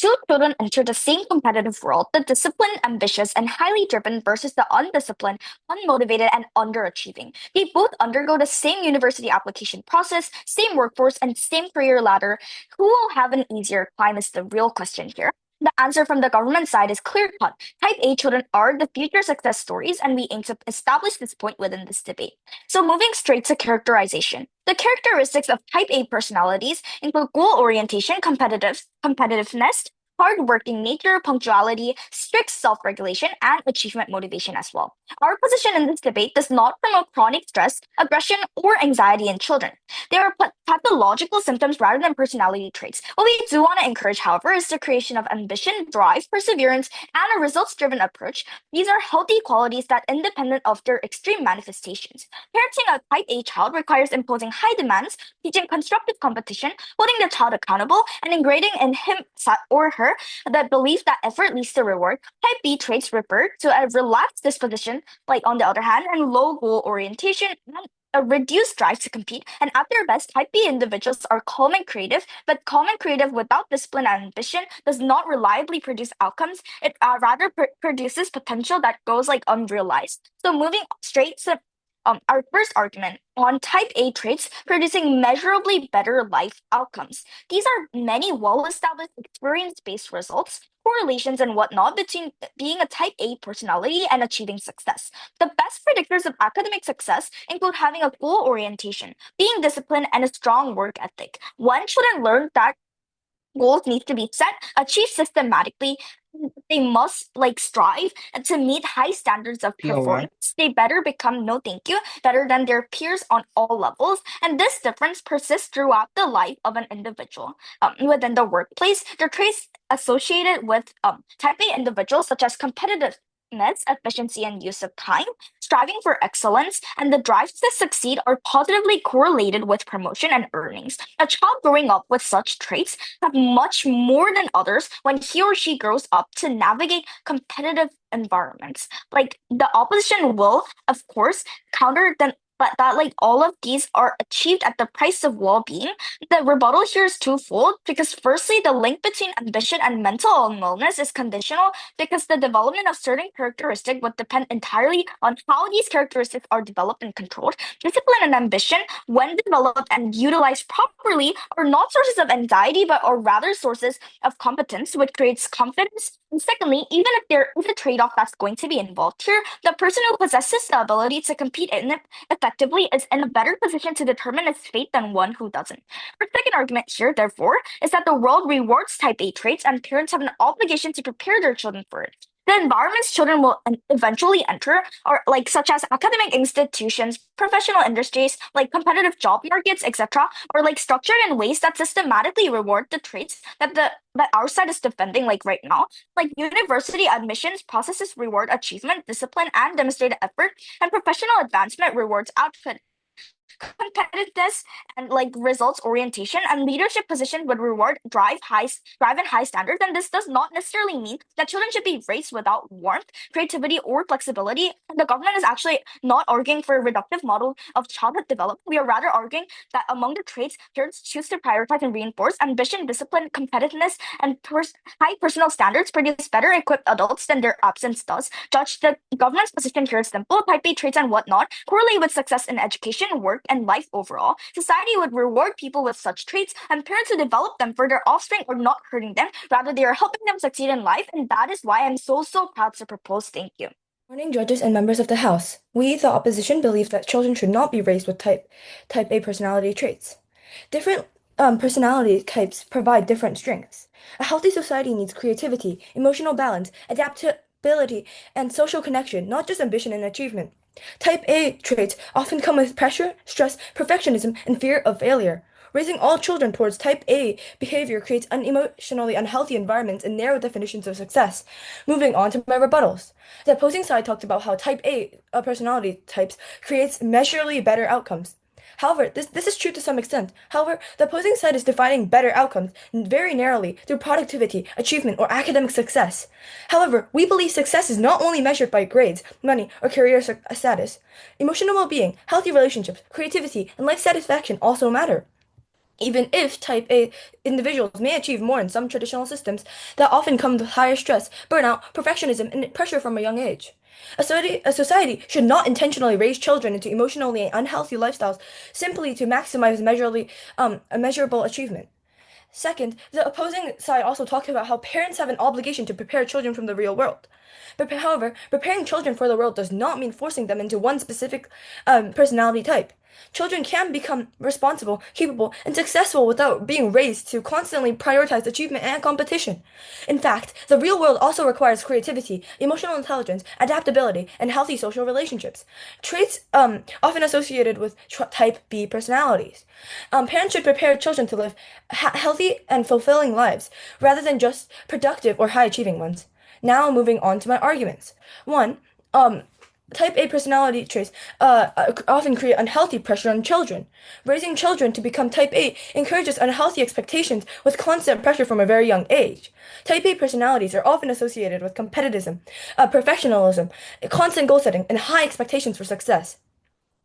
Two children enter the same competitive world, the disciplined, ambitious, and highly driven versus the undisciplined, unmotivated, and underachieving. They both undergo the same university application process, same workforce, and same career ladder. Who will have an easier climb is the real question here. The answer from the government side is clear cut. Type A children are the future success stories, and we aim to establish this point within this debate. So, moving straight to characterization. The characteristics of type A personalities include goal orientation, competitiveness, hardworking nature, punctuality, strict self-regulation, and achievement motivation as well. Our position in this debate does not promote chronic stress, aggression, or anxiety in children. They are pathological symptoms rather than personality traits. What we do want to encourage, however, is the creation of ambition, drive, perseverance, and a results-driven approach. These are healthy qualities that independent of their extreme manifestations. Parenting a type A child requires imposing high demands, teaching constructive competition, holding the child accountable, and ingraining in him or her the belief that effort leads to reward. Type B traits refer to a relaxed disposition, like on the other hand, and low goal orientation and a reduced drive to compete. And at their best, type B individuals are calm and creative, but calm and creative without discipline and ambition does not reliably produce outcomes. It rather produces potential that goes like unrealized. So moving straight to our first argument on type A traits producing measurably better life outcomes. These are many well-established experience-based results, correlations, and whatnot between being a type A personality and achieving success. The best predictors of academic success include having a goal orientation, being disciplined, and a strong work ethic. When children learn that goals need to be set, achieved systematically. They must like strive to meet high standards of POI. performance. They better become, no thank you, better than their peers on all levels. And this difference persists throughout the life of an individual. Within the workplace, the traits associated with type A individuals, such as competitiveness, efficiency, and use of time, striving for excellence, and the drive to succeed are positively correlated with promotion and earnings. A child growing up with such traits have much more than others when he or she grows up to navigate competitive environments. Like the opposition will, of course, counter them. But that like all of these are achieved at the price of well-being. The rebuttal here is twofold because firstly, the link between ambition and mental wellness is conditional because the development of certain characteristics would depend entirely on how these characteristics are developed and controlled. Discipline and ambition, when developed and utilized properly, are not sources of anxiety, but are rather sources of competence, which creates confidence. And secondly, even if there is a trade-off that's going to be involved here, the person who possesses the ability to compete effectively is in a better position to determine its fate than one who doesn't. Our second argument here, therefore, is that the world rewards type A traits and parents have an obligation to prepare their children for it. The environments children will eventually enter are like such as academic institutions, professional industries, like competitive job markets, etc., are like structured in ways that systematically reward the traits that our side is defending like right now. Like university admissions processes reward achievement, discipline, and demonstrated effort, and professional advancement rewards output competitiveness and like results orientation and leadership position would reward drive and high standards, and this does not necessarily mean that children should be raised without warmth, creativity, or flexibility. The government is actually not arguing for a reductive model of childhood development. We are rather arguing that among the traits parents choose to prioritize and reinforce, ambition, discipline, competitiveness, and high personal standards produce better equipped adults than their absence does. Judge, the government's position here is simple. Type A traits and whatnot correlate with success in education, work, and life overall. Society would reward people with such traits, and parents who develop them for their offspring are not hurting them. Rather, they are helping them succeed in life, and that is why I'm so proud to propose. Thank you. Morning, judges and members of the House. We, the opposition, believe that children should not be raised with type A personality traits. Different personality types provide different strengths. A healthy society needs creativity, emotional balance, adaptability, and social connection, not just ambition and achievement. Type A traits often come with pressure, stress, perfectionism, and fear of failure. Raising all children towards type A behavior creates unemotionally unhealthy environments and narrow definitions of success. Moving on to my rebuttals. The opposing side talked about how type A personality types creates measurably better outcomes. However, this is true to some extent. However, the opposing side is defining better outcomes very narrowly through productivity, achievement, or academic success. However, we believe success is not only measured by grades, money, or career status. Emotional well-being, healthy relationships, creativity, and life satisfaction also matter. Even if type A individuals may achieve more in some traditional systems that often come with higher stress, burnout, perfectionism, and pressure from a young age. A society should not intentionally raise children into emotionally unhealthy lifestyles simply to maximize a measurable achievement. Second, the opposing side also talked about how parents have an obligation to prepare children from the real world. However, preparing children for the world does not mean forcing them into one specific personality type. Children can become responsible, capable, and successful without being raised to constantly prioritize achievement and competition. In fact, the real world also requires creativity, emotional intelligence, adaptability, and healthy social relationships, traits often associated with type B personalities. Parents should prepare children to live healthy and fulfilling lives rather than just productive or high achieving ones. Now, moving on to my arguments. One, um, type A personality traits often create unhealthy pressure on children. Raising children to become type A encourages unhealthy expectations with constant pressure from a very young age. Type A personalities are often associated with competitiveness, perfectionism, constant goal setting, and high expectations for success.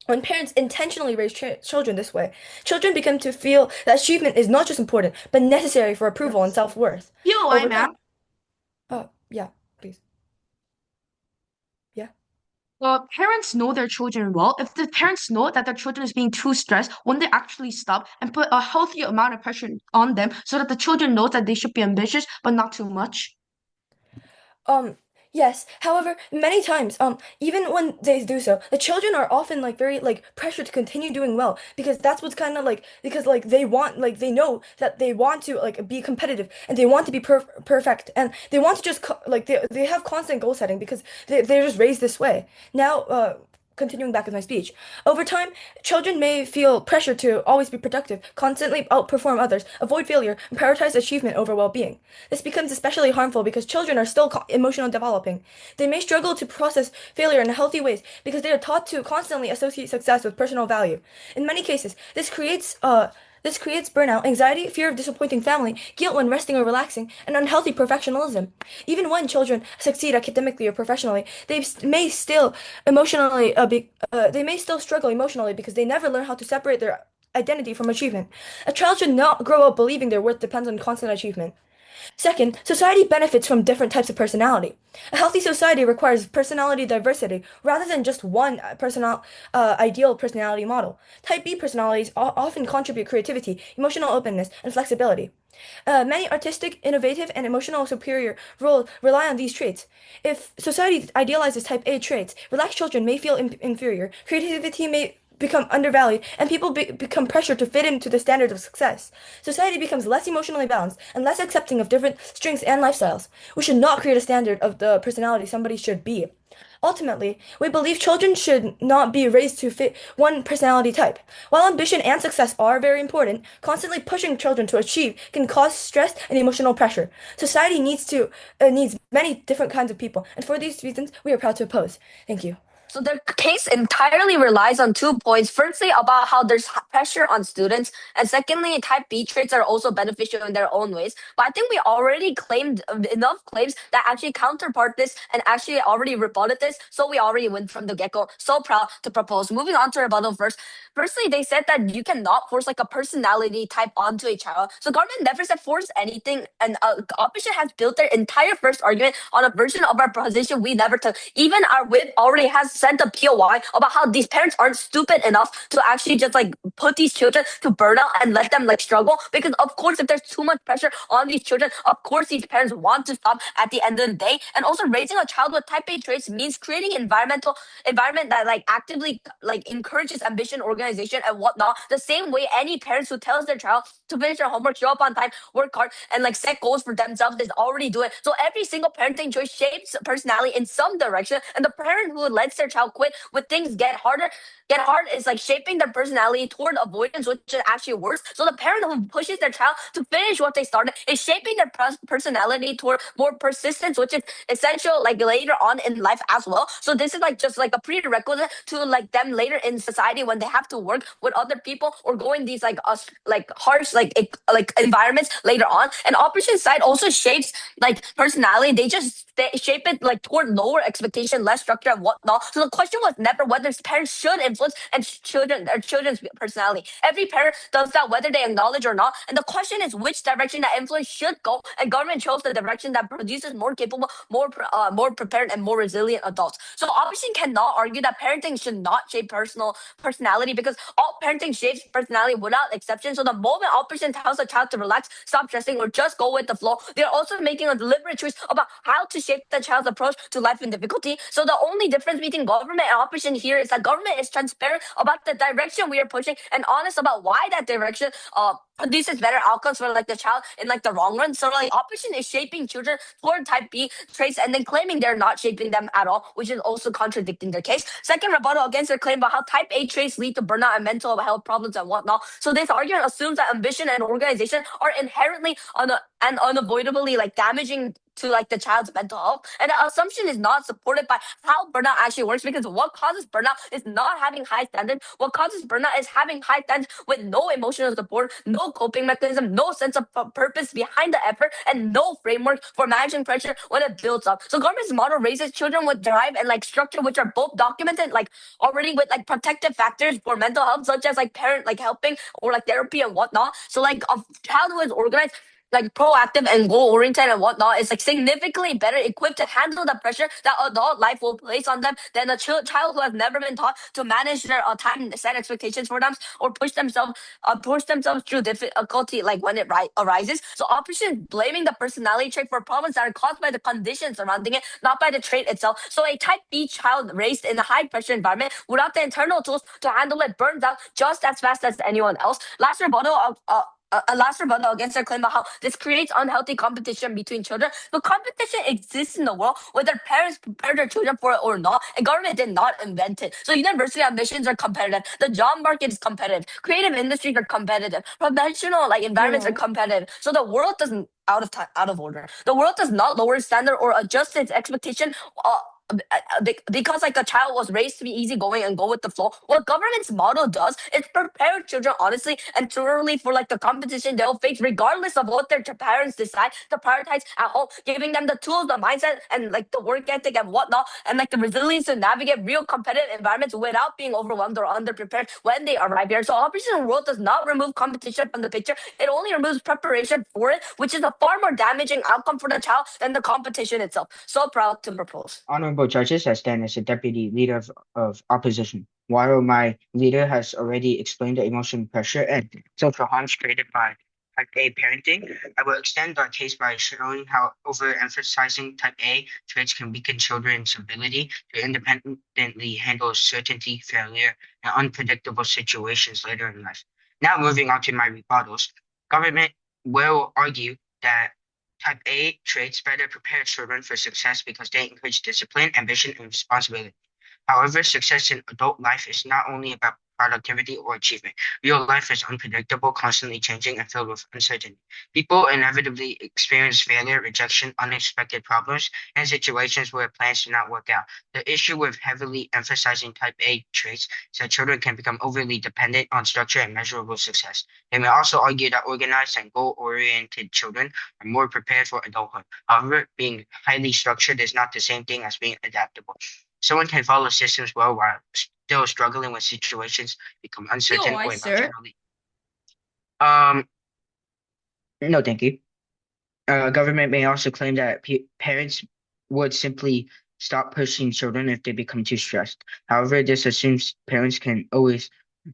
When parents intentionally raise children this way, children begin to feel that achievement is not just important, but necessary for approval and Yes. self-worth. POI, Over time, ma'am. yeah, please. Yeah. Well, parents know their children well. If the parents know that their children is being too stressed, when they actually stop and put a healthy amount of pressure on them so that the children knows that they should be ambitious, but not too much. Um, yes. However, many times, even when they do so, the children are often like very like pressured to continue doing well because that's what's kind of like because like they want like they know that they want to like be competitive and they want to be perfect and they want to just like they have constant goal setting because they're just raised this way. Now, continuing back with my speech. Over time, children may feel pressure to always be productive, constantly outperform others, avoid failure, and prioritize achievement over well-being. This becomes especially harmful because children are still emotional developing. They may struggle to process failure in healthy ways because they are taught to constantly associate success with personal value. In many cases, this creates burnout, anxiety, fear of disappointing family, guilt when resting or relaxing, and unhealthy perfectionism. Even when children succeed academically or professionally, they may still struggle emotionally because they never learn how to separate their identity from achievement. A child should not grow up believing their worth depends on constant achievement. Second, society benefits from different types of personality. A healthy society requires personality diversity rather than just one ideal personality model. Type B personalities often contribute creativity, emotional openness, and flexibility. Many artistic, innovative, and emotional superior roles rely on these traits. If society idealizes type A traits, relaxed children may feel inferior, creativity may become undervalued, and people become pressured to fit into the standards of success. Society becomes less emotionally balanced and less accepting of different strengths and lifestyles. We should not create a standard of the personality somebody should be. Ultimately, we believe children should not be raised to fit one personality type. While ambition and success are very important, constantly pushing children to achieve can cause stress and emotional pressure. Society needs many different kinds of people, and for these reasons, we are proud to oppose. Thank you. So their case entirely relies on 2 points. Firstly, about how there's pressure on students, and secondly, type B traits are also beneficial in their own ways. But I think we already claimed enough claims that actually counterpart this and actually already rebutted this. So we already win from the get-go. So proud to propose. Moving on to rebuttal first. Firstly, they said that you cannot force like a personality type onto a child. So government never said force anything, and opposition has built their entire first argument on a version of our position we never took. Even our whip already has sent a POI about how these parents aren't stupid enough to actually just like put these children to burnout and let them like struggle. Because of course, if there's too much pressure on these children, of course these parents want to stop at the end of the day. And also raising a child with type A traits means creating environment that like actively like encourages ambition, organization, and whatnot. The same way any parents who tells their child to finish their homework, show up on time, work hard, and like set goals for themselves is already doing. So every single parenting choice shapes personality in some direction, and the parent who lets their child quit when things get hard is like shaping their personality toward avoidance, which is actually worse. So the parent who pushes their child to finish what they started is shaping their personality toward more persistence, which is essential like later on in life as well. So this is like just like a prerequisite to like them later in society when they have to work with other people or going these like harsh like environments later on. And opposite side also shapes like personality. They shape it like toward lower expectation, less structure and whatnot. So the question was never whether parents should influence their children's personality. Every parent does that whether they acknowledge or not. And the question is which direction that influence should go. And government chose the direction that produces more capable, more prepared, and more resilient adults. So opposition cannot argue that parenting should not shape personality because all parenting shapes personality without exception. So the moment opposition tells a child to relax, stop stressing, or just go with the flow, they're also making a deliberate choice about how to shape the child's approach to life and difficulty. So the only difference between government and opposition here is that government is transparent about the direction we are pushing and honest about why that direction produces better outcomes for like the child in like the long run. So like opposition is shaping children toward type B traits and then claiming they're not shaping them at all, which is also contradicting their case. Second rebuttal against their claim about how type A traits lead to burnout and mental health problems and whatnot. So this argument assumes that ambition and organization are inherently and unavoidably like damaging to like the child's mental health. And the assumption is not supported by how burnout actually works because what causes burnout is not having high standards. What causes burnout is having high standards with no emotional support, no coping mechanism, no sense of purpose behind the effort, and no framework for managing pressure when it builds up. So government's model raises children with drive and like structure, which are both documented like already with like protective factors for mental health, such as like parent like helping or like therapy and whatnot. So like a child who is organized like proactive and goal oriented and whatnot is like significantly better equipped to handle the pressure that adult life will place on them than a child who has never been taught to manage their time, set expectations for them, or push themselves through difficulty like when it arises. So opposition blaming the personality trait for problems that are caused by the conditions surrounding it, not by the trait itself. So a type B child raised in a high pressure environment without the internal tools to handle it burns out just as fast as anyone else. Last rebuttal against their claim about how this creates unhealthy competition between children. So competition exists in the world, whether parents prepare their children for it or not, and government did not invent it. So university admissions are competitive. The job market is competitive. Creative industries are competitive. Professional like environments are competitive. So the world doesn't out of order. The world does not lower its standard or adjust its expectation. Because like a child was raised to be easygoing and go with the flow. What government's model does is prepare children honestly and thoroughly for like the competition they'll face, regardless of what their parents decide to prioritize at home, giving them the tools, the mindset, and like the work ethic and whatnot, and like the resilience to navigate real competitive environments without being overwhelmed or underprepared when they arrive here. So Operation World does not remove competition from the picture; it only removes preparation for it, which is a far more damaging outcome for the child than the competition itself. So proud to propose. Honorable judges, I stand as a deputy leader of opposition. While my leader has already explained the emotional pressure and social harms created by type A parenting, I will extend our case by showing how overemphasizing type A traits can weaken children's ability to independently handle certainty, failure, and unpredictable situations later in life. Now moving on to my rebuttals, government will argue that type A traits better prepare children for success because they encourage discipline, ambition, and responsibility. However, success in adult life is not only about productivity or achievement. Real life is unpredictable, constantly changing, and filled with uncertainty. People inevitably experience failure, rejection, unexpected problems, and situations where plans do not work out. The issue with heavily emphasizing type A traits is that children can become overly dependent on structure and measurable success. They may also argue that organized and goal-oriented children are more prepared for adulthood. However, being highly structured is not the same thing as being adaptable. Someone can follow systems well while still struggling when situations become uncertain or emotionally. Um, no, thank you. Government may also claim that parents would simply stop pushing children if they become too stressed. However, this assumes parents can always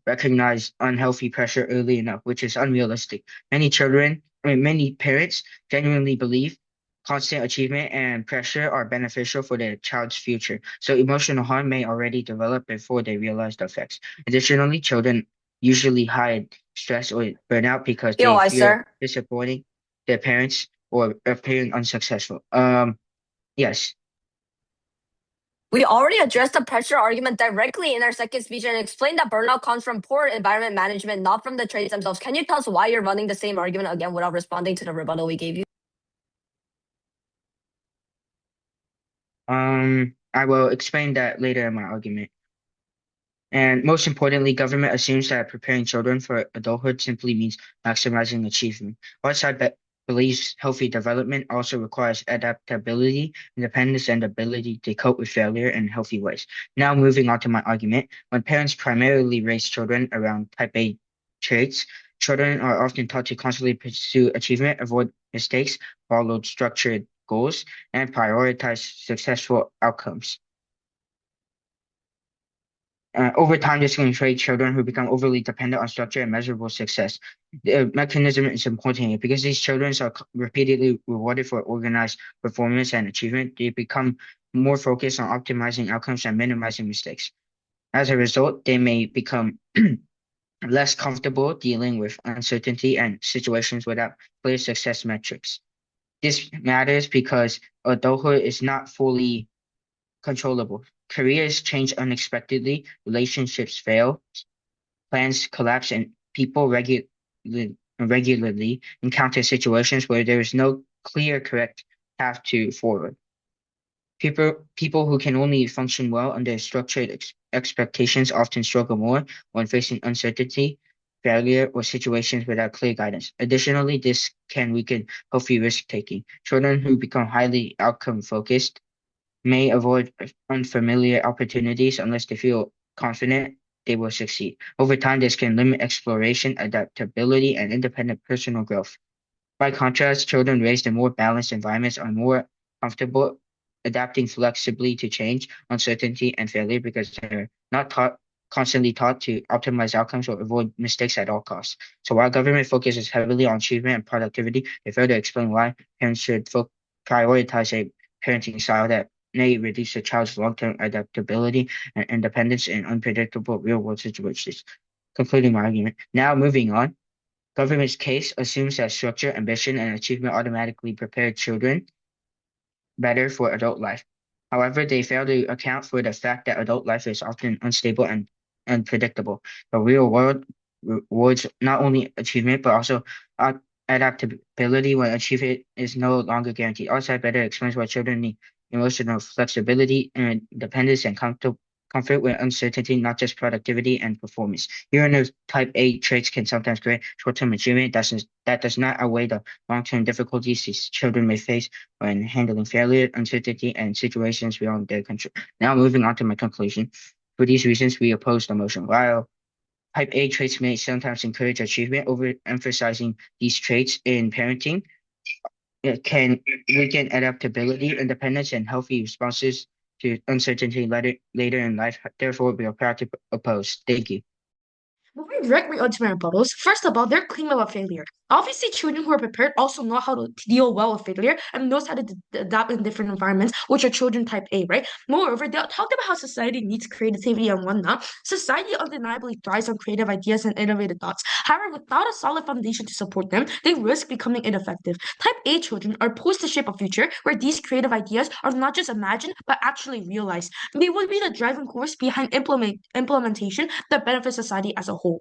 recognize unhealthy pressure early enough, which is unrealistic. Many parents genuinely believe constant achievement and pressure are beneficial for their child's future. So emotional harm may already develop before they realize the effects. Additionally, children usually hide stress or burnout because they fear disappointing their parents or appearing unsuccessful. Yes. We already addressed the pressure argument directly in our second speech and explained that burnout comes from poor environment management, not from the traits themselves. Can you tell us why you're running the same argument again without responding to the rebuttal we gave you? I will explain that later in my argument. And most importantly, government assumes that preparing children for adulthood simply means maximizing achievement. believes healthy development also requires adaptability, independence, and ability to cope with failure in healthy ways. Now, moving on to my argument, when parents primarily raise children around type A traits, children are often taught to constantly pursue achievement, avoid mistakes, follow structured goals, and prioritize successful outcomes. Over time, this can create children who become overly dependent on structure and measurable success. The mechanism is important here because these children are repeatedly rewarded for organized performance and achievement. They become more focused on optimizing outcomes and minimizing mistakes. As a result, they may become less comfortable dealing with uncertainty and situations without clear success metrics. This matters because adulthood is not fully controllable. Careers change unexpectedly, relationships fail, plans collapse, and people regularly encounter situations where there is no clear correct path to forward. People who can only function well under structured expectations often struggle more when facing uncertainty, failure, or situations without clear guidance. Additionally, this can weaken healthy risk taking. Children who become highly outcome focused may avoid unfamiliar opportunities unless they feel confident they will succeed. Over time, this can limit exploration, adaptability, and independent personal growth. By contrast, children raised in more balanced environments are more comfortable adapting flexibly to change, uncertainty, and failure because they're not constantly taught to optimize outcomes or avoid mistakes at all costs. So while government focuses heavily on achievement and productivity, they fail to explain why parents should prioritize a parenting style that may reduce a child's long-term adaptability and independence in unpredictable real-world situations. Concluding my argument. Now moving on. Government's case assumes that structure, ambition, and achievement automatically prepare children better for adult life. However, they fail to account for the fact that adult life is often unstable and unpredictable. The real world rewards not only achievement but also adaptability when achievement is no longer guaranteed. Also, better explains why children need emotional flexibility and independence and comfort with uncertainty, not just productivity and performance. Here, type A traits can sometimes create short-term achievement that does not outweigh the long-term difficulties these children may face when handling failure, uncertainty, and situations beyond their control. Now, moving on to my conclusion. For these reasons, we oppose the motion. While type A traits may sometimes encourage achievement, overemphasizing these traits in parenting it can weaken adaptability, independence, and healthy responses to uncertainty later in life. Therefore, we are proud to oppose. Thank you. Moving directly onto my rebuttals, first of all, their claim about failure. Obviously, children who are prepared also know how to deal well with failure and knows how to adapt in different environments, which are children type A, right? Moreover, they talked about how society needs creativity and whatnot. Society undeniably thrives on creative ideas and innovative thoughts. However, without a solid foundation to support them, they risk becoming ineffective. Type A children are poised to shape a future where these creative ideas are not just imagined but actually realized. They will be the driving force behind implementation that benefits society as a whole.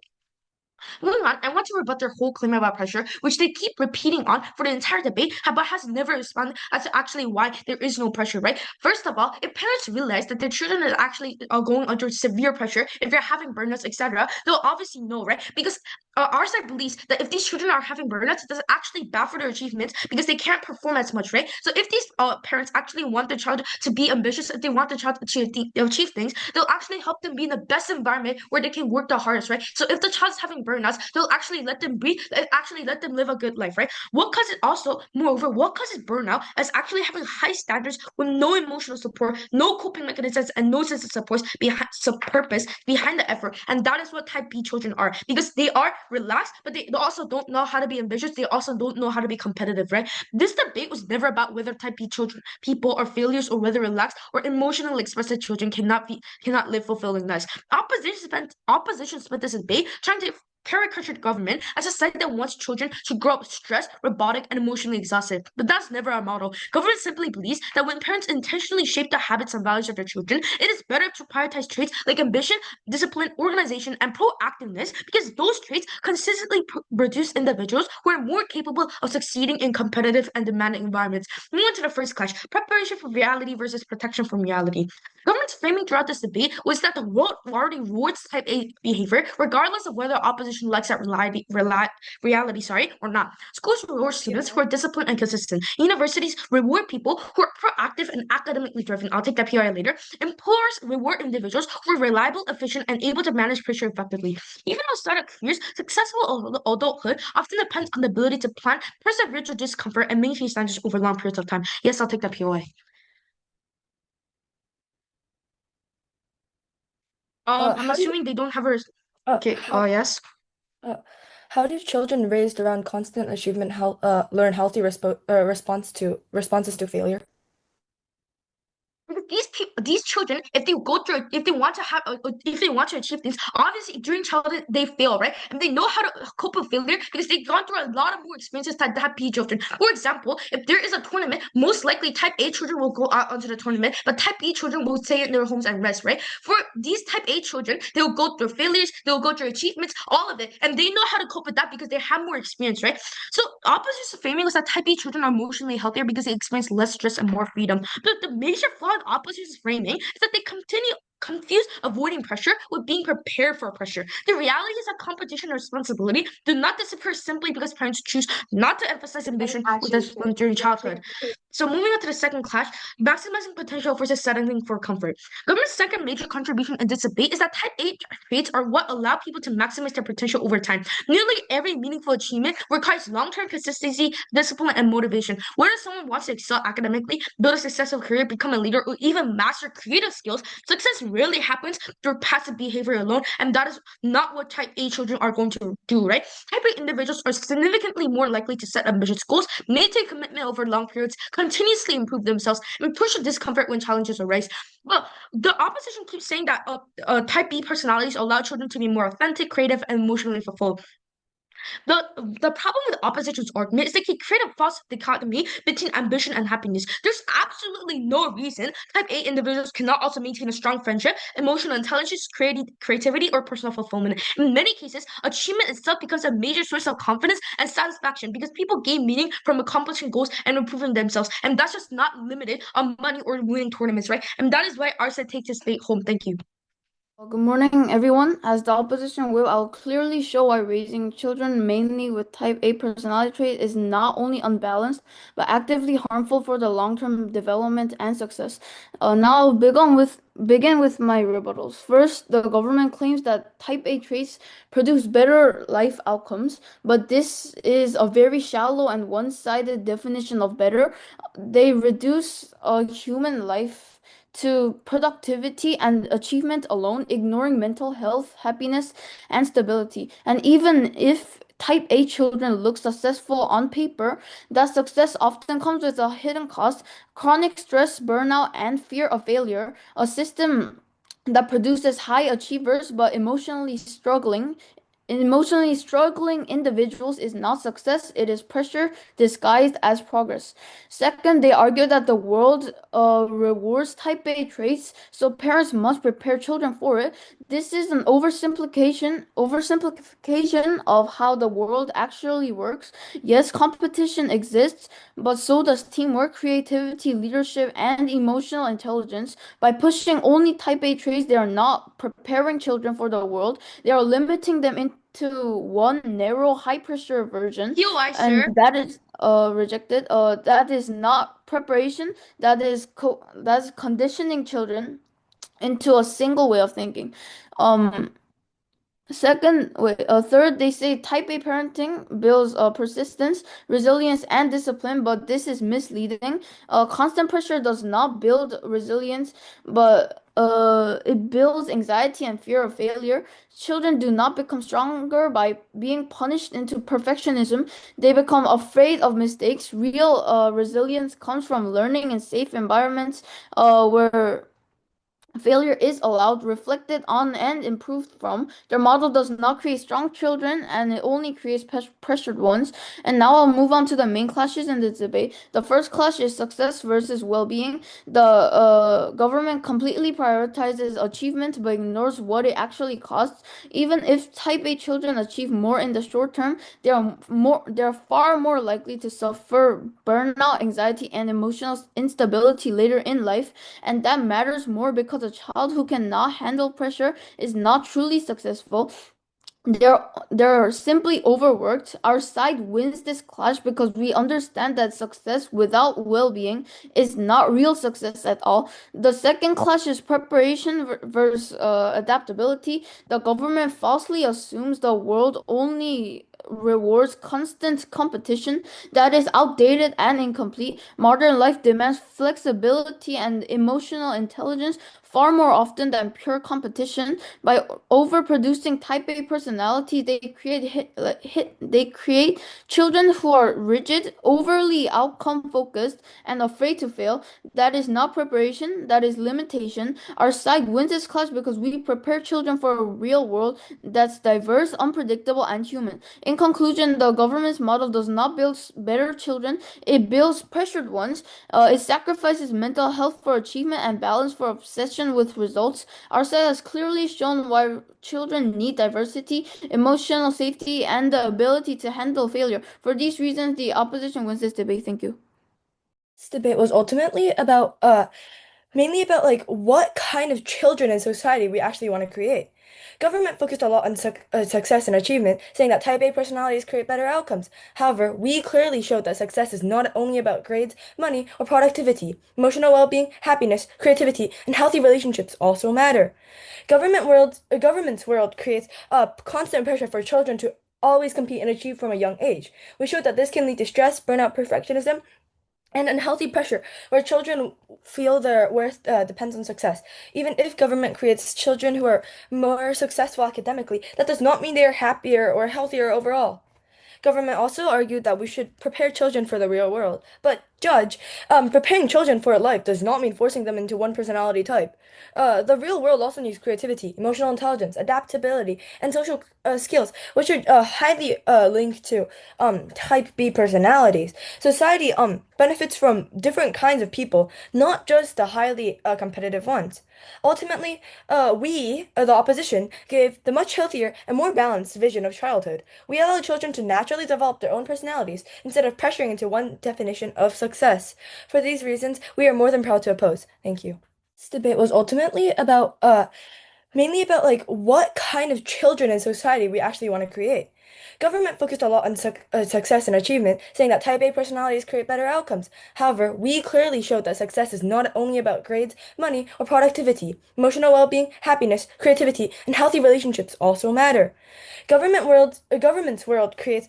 Moving on, I want to rebut their whole claim about pressure, which they keep repeating on for the entire debate, but has never responded as to actually why there is no pressure, right? First of all, if parents realize that their children is actually going under severe pressure, if they're having burnouts, etc., they'll obviously know, right? Because our side believes that if these children are having burnouts, it's actually bad for their achievements because they can't perform as much, right? So if these parents actually want their child to be ambitious, if they want their child to achieve things, they'll actually help them be in the best environment where they can work the hardest, right? So if the child's having burnouts, they'll actually let them breathe, actually let them live a good life, right? What causes also, moreover, what causes burnout is actually having high standards with no emotional support, no coping mechanisms, and no sense of support behind purpose behind the effort. And that is what type B children are because they are relaxed, but they also don't know how to be ambitious. They also don't know how to be competitive, right? This debate was never about whether type B children people are failures or whether relaxed or emotionally expressive children cannot live fulfilling lives. Opposition spent this debate trying to caricatured government as a site that wants children to grow up stressed, robotic, and emotionally exhausted. But that's never our model. Government simply believes that when parents intentionally shape the habits and values of their children, it is better to prioritize traits like ambition, discipline, organization, and proactiveness because those traits consistently produce individuals who are more capable of succeeding in competitive and demanding environments. Moving on to the first clash, preparation for reality versus protection from reality. Government parents' framing throughout this debate was that the world already rewards type A behavior, regardless of whether opposition likes that reality, or not. Schools reward students who are disciplined and consistent. Universities reward people who are proactive and academically driven. I'll take that PRI later. Employers reward individuals who are reliable, efficient, and able to manage pressure effectively. Even outside of careers, successful adulthood often depends on the ability to plan, persevere through discomfort, and maintain standards over long periods of time. Yes, I'll take that POA. I'm How do you, assuming they don't have a. uh, Okay. how, Yes. uh, how do children raised around constant achievement learn healthy responses to failure? Because these people, these children, if they go through, if they want to have, if they want to achieve things, obviously during childhood they fail, right? And they know how to cope with failure because they've gone through a lot of more experiences than type B children. For example, if there is a tournament, most likely type A children will go out onto the tournament, but type B children will stay in their homes and rest, right? For these type A children, they will go through failures, they will go through achievements, all of it, and they know how to cope with that because they have more experience, right? So opposites of framing is that type B children are emotionally healthier because they experience less stress and more freedom. But the major flaw in opposites framing is that they continue confuse avoiding pressure with being prepared for pressure. The reality is that competition and responsibility do not disappear simply because parents choose not to emphasize ambition with discipline during childhood. So moving on to the second clash, maximizing potential versus settling for comfort. Government's second major contribution in this debate is that type A traits are what allow people to maximize their potential over time. Nearly every meaningful achievement requires long-term consistency, discipline, and motivation. Whether someone wants to excel academically, build a successful career, become a leader, or even master creative skills, success rarely happens through passive behavior alone, and that is not what type A children are going to do, right? Type A individuals are significantly more likely to set ambitious goals, maintain commitment over long periods, continuously improve themselves, and push the discomfort when challenges arise. Well, the opposition keeps saying that type B personalities allow children to be more authentic, creative, and emotionally fulfilled. The the problem with opposition's argument is they can create a false dichotomy between ambition and happiness. There's absolutely no reason type A individuals cannot also maintain a strong friendship, emotional intelligence, creativity, or personal fulfillment. In many cases, achievement itself becomes a major source of confidence and satisfaction because people gain meaning from accomplishing goals and improving themselves. And that's just not limited on money or winning tournaments, right? And that is why Arsa takes this debate home. Thank you. Well, good morning, everyone. As the opposition will, I'll clearly show why raising children mainly with type A personality trait is not only unbalanced, but actively harmful for the long-term development and success. Now I'll begin with my rebuttals. First, the government claims that type A traits produce better life outcomes, but this is a very shallow and one-sided definition of better. They reduce a human life to productivity and achievement alone, ignoring mental health, happiness, and stability. And even if type A children look successful on paper, that success often comes with a hidden cost, chronic stress, burnout, and fear of failure. A system that produces high achievers but emotionally struggling individuals is not success, it is pressure disguised as progress. Second, they argue that the world rewards type A traits, so parents must prepare children for it. This is an oversimplification of how the world actually works. Yes, competition exists, but so does teamwork, creativity, leadership, and emotional intelligence. By pushing only type A traits, they are not preparing children for the world. They are limiting them into one narrow, high-pressure version, POI, and sir. that is rejected. That is not preparation. That's conditioning children into a single way of thinking. Um, Third, they say type A parenting builds persistence, resilience, and discipline, but this is misleading. Constant pressure does not build resilience, but it builds anxiety and fear of failure. Children do not become stronger by being punished into perfectionism. They become afraid of mistakes. Real resilience comes from learning in safe environments where failure is allowed, reflected on, and improved from. Their model does not create strong children, and it only creates pressured ones. And now I'll move on to the main clashes in the debate. The first clash is success versus well-being. The government completely prioritizes achievement but ignores what it actually costs. Even if type A children achieve more in the short term, they are far more likely to suffer burnout, anxiety, and emotional instability later in life, and that matters more because because a child who cannot handle pressure is not truly successful. They're simply overworked. Our side wins this clash because we understand that success without well-being is not real success at all. The second clash is preparation versus adaptability. The government falsely assumes the world only rewards constant competition that is outdated and incomplete. Modern life demands flexibility and emotional intelligence far more often than pure competition. By overproducing type A personality, they create children who are rigid, overly outcome focused, and afraid to fail. That is not preparation, that is limitation. Our side wins this clash because we prepare children for a real world that's diverse, unpredictable, and human. In conclusion, the government's model does not build better children, it builds pressured ones. It sacrifices mental health for achievement and balance for obsession with results. Our side has clearly shown why children need diversity, emotional safety, and the ability to handle failure. For these reasons, the opposition wins this debate. Thank you. This debate was ultimately about mainly about like what kind of children in society we actually want to create. Government focused a lot on success and achievement, saying that type A personalities create better outcomes. However, we clearly showed that success is not only about grades, money, or productivity. Emotional well-being, happiness, creativity, and healthy relationships also matter. Government's world creates constant pressure for children to always compete and achieve from a young age. We showed that this can lead to stress, burnout, perfectionism, and unhealthy pressure where children feel their worth depends on success. Even if government creates children who are more successful academically, that does not mean they are happier or healthier overall. Government also argued that we should prepare children for the real world. But preparing children for life does not mean forcing them into one personality type. The real world also needs creativity, emotional intelligence, adaptability, and social skills, which are highly linked to type B personalities. Society benefits from different kinds of people, not just the highly competitive ones. Ultimately, we, the opposition, gave the much healthier and more balanced vision of childhood. We allow children to naturally develop their own personalities instead of pressuring into one definition of success. For these reasons, we are more than proud to oppose. Thank you. This debate was ultimately about mainly about like what kind of children in society we actually want to create. Government focused a lot on success and achievement, saying that type A personalities create better outcomes. However, we clearly showed that success is not only about grades, money, or productivity. Emotional well-being, happiness, creativity, and healthy relationships also matter. Government's world creates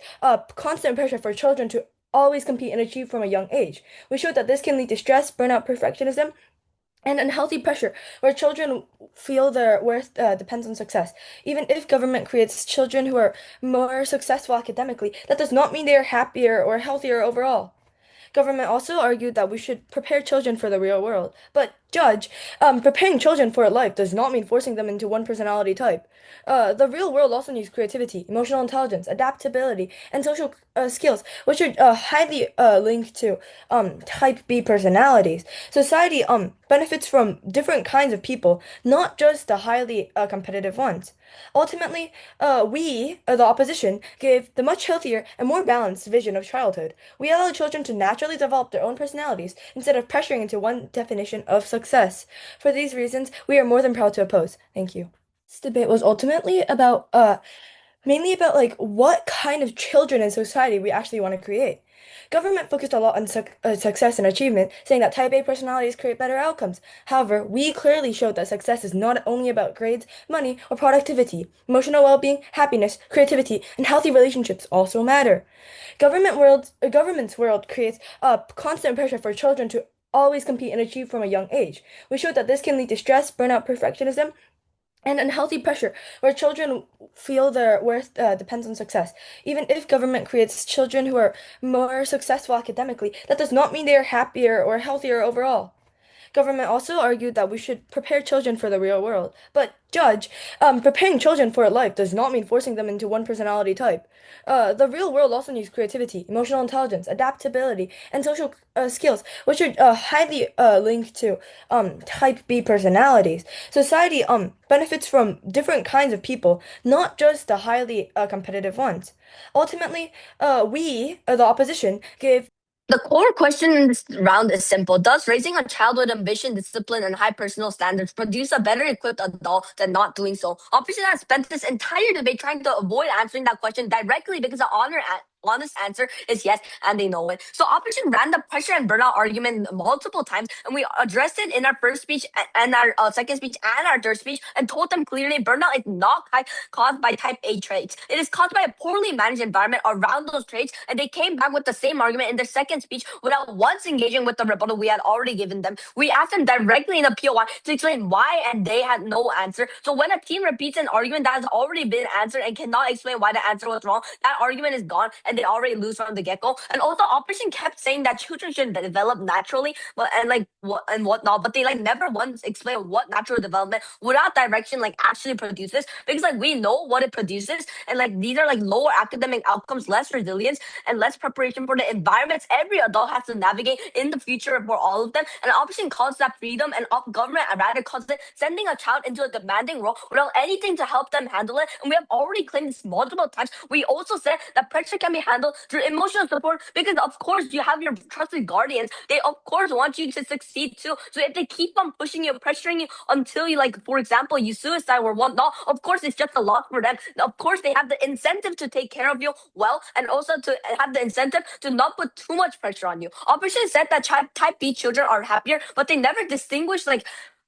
constant pressure for children to always compete and achieve from a young age. We showed that this can lead to stress, burnout, perfectionism, and unhealthy pressure where children feel their worth depends on success. Even if government creates children who are more successful academically, that does not mean they are happier or healthier overall. Government also argued that we should prepare children for the real world. But preparing children for life does not mean forcing them into one personality type. The real world also needs creativity, emotional intelligence, adaptability, and social skills, which are highly linked to type B personalities. Society benefits from different kinds of people, not just the highly competitive ones. Ultimately, we, the opposition, gave the much healthier and more balanced vision of childhood. We allow children to naturally develop their own personalities instead of pressuring into one definition of success. For these reasons, we are more than proud to oppose. Thank you. This debate was ultimately about mainly about like what kind of children in society we actually want to create. Government focused a lot on success and achievement, saying that type A personalities create better outcomes. However, we clearly showed that success is not only about grades, money, or productivity. Emotional well-being, happiness, creativity, and healthy relationships also matter. Government's world creates constant pressure for children to always compete and achieve from a young age. We showed that this can lead to stress, burnout, perfectionism, and unhealthy pressure where children feel their worth depends on success. Even if government creates children who are more successful academically, that does not mean they are happier or healthier overall. Government also argued that we should prepare children for the real world. But preparing children for life does not mean forcing them into one personality type. The real world also needs creativity, emotional intelligence, adaptability, and social skills, which are highly linked to type B personalities. Society benefits from different kinds of people, not just the highly competitive ones. Ultimately, we, the opposition, gave The core question in this round is simple. Does raising a child with ambition, discipline, and high personal standards produce a better equipped adult than not doing so? Opposition has spent this entire debate trying to avoid answering that question directly because the honest answer is yes, and they know it. So opposition ran the pressure and burnout argument multiple times, and we addressed it in our first speech and our second speech and our third speech, and told them clearly burnout is not caused by type A traits. It is caused by a poorly managed environment around those traits, and they came back with the same argument in their second speech without once engaging with the rebuttal we had already given them. We asked them directly in a POI to explain why, and they had no answer. So when a team repeats an argument that has already been answered and cannot explain why the answer was wrong, that argument is gone, and they already lose from the get-go. And also, opposition kept saying that children should develop naturally, and whatnot, but they never once explain what natural development without direction actually produces, because we know what it produces, and these are lower academic outcomes, less resilience, and less preparation for the environments every adult has to navigate in the future for all of them. And opposition calls that freedom, and government rather calls it sending a child into a demanding role without anything to help them handle it. And we have already claimed this multiple times. We also said that pressure can be handled through emotional support, because of course you have your trusted guardians. They of course want you to succeed too. So if they keep on pushing you, pressuring you until you for example, you suicide or whatnot, of course it's just a loss for them. Of course they have the incentive to take care of you well, and also to have the incentive to not put too much pressure on you. Opposition said that type B children are happier, but they never distinguish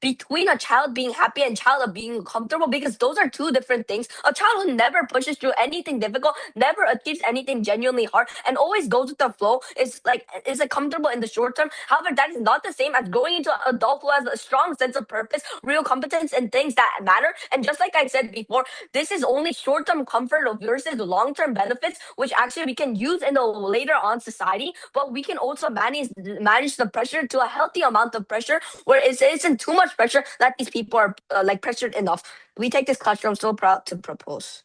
between a child being happy and child being comfortable, because those are two different things. A child who never pushes through anything difficult, never achieves anything genuinely hard, and always goes with the flow is comfortable in the short term. However, that is not the same as growing into an adult who has a strong sense of purpose, real competence, and things that matter. And just like I said before, this is only short-term comfort versus long-term benefits, which actually we can use in the later on society. But we can also manage the pressure to a healthy amount of pressure, where it isn't too much pressure that these people are pressured enough. We take this classroom so proud to propose.